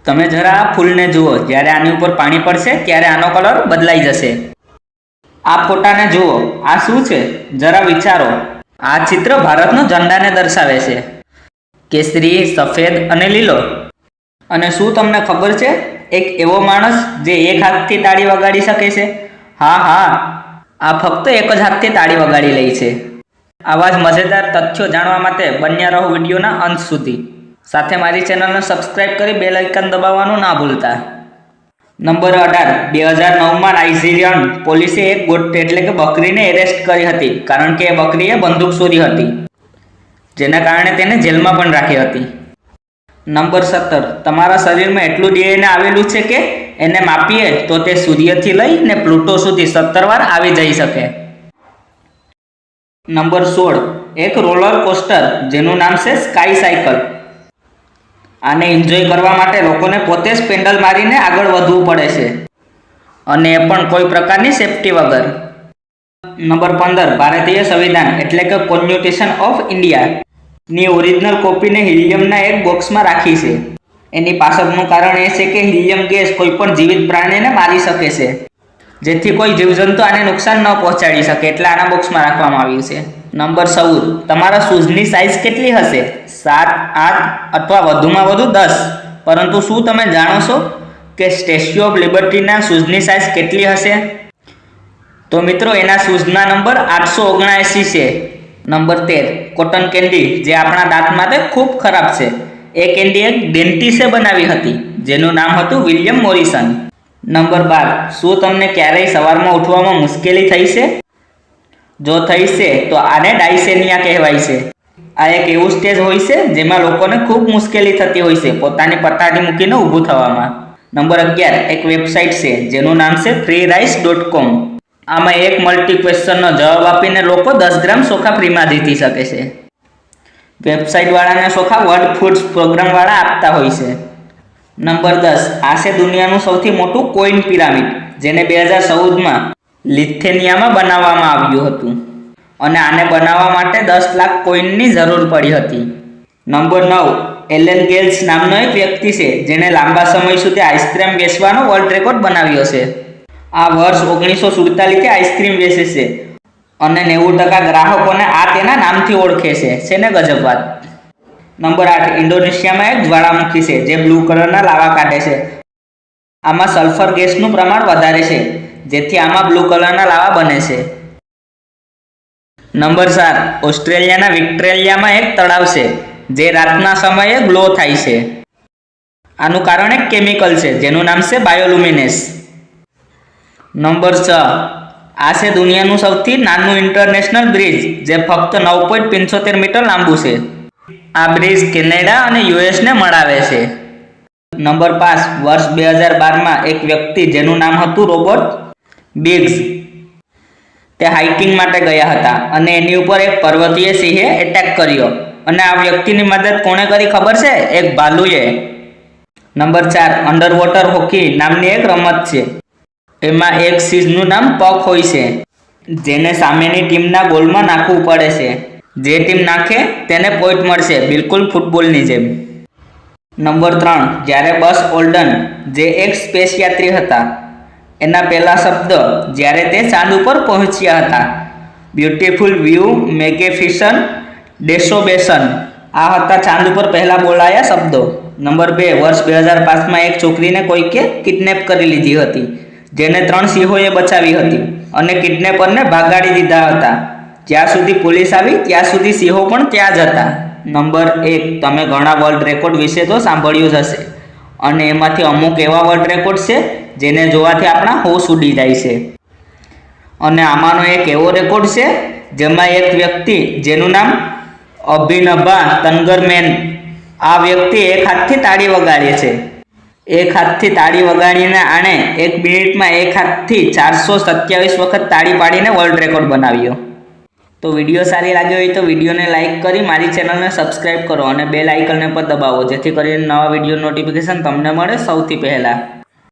તમે જરા આ ફૂલને જુઓ, જ્યારે આની ઉપર પાણી પડશે ત્યારે આનો કલર બદલાઈ જશે। આ ફોટાને જુઓ, આ શું છે જરા વિચારો। આ ચિત્ર ભારતનો ઝંડાને દર્શાવે છે, કેસરી, સફેદ અને લીલો। અને શું તમને ખબર છે એક એવો માણસ જે એક હાથથી તાળી વગાડી શકે છે? હા, આ ફક્ત એક જ હાથથી તાળી વગાડી લે છે। આવા જ મજેદાર તથ્યો જાણવા માટે બન્યા રહો વિડીયોના અંત સુધી। સાથે મારી ચેનલને સબસ્ક્રાઇબ કરી બેલ આઇકન દબાવવાનું ના ભૂલતા। નંબર 18, 2009માં નાઇજીરિયન પોલીસે એક ગોટ એટલે કે બકરીને એરેસ્ટ કરી હતી, કારણ કે એ બકરીએ બંદૂક ચોરી હતી, જેના કારણે તેને જેલમાં પણ રાખી હતી। નંબર 17, તમારા શરીરમાં એટલું ડીએનએ આવેલું છે કે એને માપીએ તો તે સૂર્યથી લઈને પ્લુટો સુધી 17 વાર આવી જઈ શકે। નંબર 16, એક રોલર કોસ્ટર જેનું નામ છે સ્કાય સાયકલ। આને એન્જોય કરવા માટે લોકોને પોતે જ પેન્ડલ મારીને આગળ વધવું પડે છે, અને એ પણ કોઈ પ્રકારની સેફટી વગર। નંબર 15, ભારતીય સંવિધાન એટલે કે કોન્સ્ટિટ્યુશન ઓફ ઇન્ડિયાની ઓરિજિનલ કોપીને હિલિયમના એક બોક્સમાં રાખી છે। એની પાછળનું કારણ એ છે કે હિલિયમ ગેસ કોઈ પણ જીવિત પ્રાણીને મારી શકે છે, જેથી કોઈ જીવજંતુ આને નુકસાન ન પહોંચાડી શકે, એટલે આના બોક્સમાં રાખવામાં આવ્યું છે। નંબર 14, તમારા શૂઝની સાઇઝ કેટલી હશે? 7, 8 અથવા વધુમાં વધુ 10। પરંતુ શું તમે જાણો છો કે સ્ટેચ્યુ ઓફ લિબર્ટીના શૂઝની સાઇઝ કેટલી હશે? તો મિત્રો, એના શૂઝના નંબર 879 છે। નંબર 13, કોટન કેન્ડી જે આપણા દાંત માટે ખૂબ ખરાબ છે। એ કેન્ડી એક ડેન્ટિસ્ટે બનાવી હતી, જેનું નામ હતું વિલિયમ મોરિસન। નંબર 12, શું તમને ક્યારેય સવારમાં ઉઠવામાં મુશ્કેલી થઈ છે? જો થઈ છે તો આને ડાયસેનિયા કહેવાય છે। આ એક એવું સ્ટેજ હોય છે જેમાં લોકોને ખૂબ મુશ્કેલી થતી હોય છે પોતાની પથારી મૂકીને ઊભું થવામાં। નંબર 11, એક વેબસાઇટ છે જેનું નામ છે freerice.com। આમાં એક મલ્ટી ક્વેશ્ચનનો જવાબ આપીને લોકો 10 ગ્રામ ચોખા ફ્રીમાં જીતી શકે છે। વેબસાઇટવાળાને ચોખા વર્લ્ડ ફૂડ્સ પ્રોગ્રામવાળા આપતા હોય છે। નંબર 10, આ છે દુનિયાનું સૌથી મોટું કોઈન પિરામિડ, જેને 2014માં લિથુઆનિયામાં બનાવવામાં આવ્યું હતું, અને આને બનાવવા માટે 10 લાખ કોઈનની જરૂર પડી હતી। નંબર 9, એલન ગેલ્સ નામનો એક વ્યક્તિ છે જેણે લાંબા સમય સુધી આઈસ્ક્રીમ વેચવાનો વર્લ્ડ રેકોર્ડ બનાવ્યો છે। આ વર્ષ 1947થી આઈસ્ક્રીમ વેચે છે, અને 90% ગ્રાહકોને આ તેના નામથી ઓળખે છે ને ગજબ વાત। નંબર 8, ઇન્ડોનેશિયામાં એક જ્વાળામુખી છે જે બ્લુ કલરના લાવા કાઢે છે। આમાં સલ્ફર ગેસનું પ્રમાણ વધારે છે, જેથી આમાં બ્લુ કલરના લાવા બને છે। નંબર 7, ઓસ્ટ્રેલિયાના વિક્ટોરિયામાં એક તળાવ છે જે રાતના સમયે ગ્લો થાય છે। આનું કારણ એક કેમિકલ છે જેનું નામ છે બાયોલ્યુમિનેસ। નંબર 6, આ છે દુનિયાનું સૌથી નાનું ઇન્ટરનેશનલ બ્રિજ જે ફક્ત 9.75 મીટર લાંબુ છે। આ બ્રિજ કેનેડા અને યુએસને મળાવે છે। નંબર 5, વર્ષ 2012માં એક વ્યક્તિ જેનું નામ હતું રોબર્ટ બિગ્સ, તે હાઇકિંગ માટે ગયા હતા અને એની ઉપર એક પર્વતીય સિંહે એટેક કર્યો, અને આ વ્યક્તિની મદદ કોણે કરી ખબર છે? એક ભાલુએ। નંબર 4, અંડર વોટર હોકી નામની એક રમત છે। એમાં એક ચીજનું નામ પક હોય છે, જેને સામેની ટીમના ગોલમાં નાખવું પડે છે। જે ટીમ નાખે તેને પોઈન્ટ મળશે, બિલકુલ ફૂટબોલની જેમ। નંબર 3, જ્યારે બસ ઓલ્ડન જે એક સ્પેસ યાત્રી હતા, એના પહેલા શબ્દ જ્યારે તે ચાંદ ઉપર પહોંચ્યા હતા, બ્યુટીફુલ વ્યૂ, મેગેફિસન્ટ, ડેસોબેશન, આ હતા ચાંદ ઉપર પહેલા બોલાયા શબ્દો। નંબર 2, વર્ષ 2005માં એક છોકરીને કોઈકે કિડનેપ કરી લીધી હતી, જેને 3 સિંહોએ બચાવી હતી, અને કિડનેપરને ભાગાડી દીધા હતા। જ્યાં સુધી પોલીસ આવી ત્યાં સુધી સિંહો પણ ત્યાં જ હતા। નંબર 1, તમે ઘણા વર્લ્ડ રેકોર્ડ વિશે તો સાંભળ્યું જ હશે, અને એમાંથી અમુક એવા વર્લ્ડ રેકોર્ડ છે જેને જોવાથી આપણા હોશ ઉડી જાય છે, અને આમાંનો એક એવો રેકોર્ડ છે જેમાં એક વ્યક્તિ જેનું નામ અભિનભા તનગરમેન, આ વ્યક્તિ એક હાથથી તાળી વગાડે છે। એક હાથથી તાળી વગાડીને આણે 1 મિનિટમાં એક હાથથી 427 વખત તાળી પાડીને વર્લ્ડ રેકોર્ડ બનાવ્યો। તો વિડીયો સારી લાગી હોય તો વિડીયોને લાઇક કરી મારી ચેનલને સબસ્ક્રાઇબ કરો, અને બેલ આઇકનને પર દબાવો, જેથી કરીને નવા વિડીયો નોટિફિકેશન તમને મળે સૌથી પહેલાં।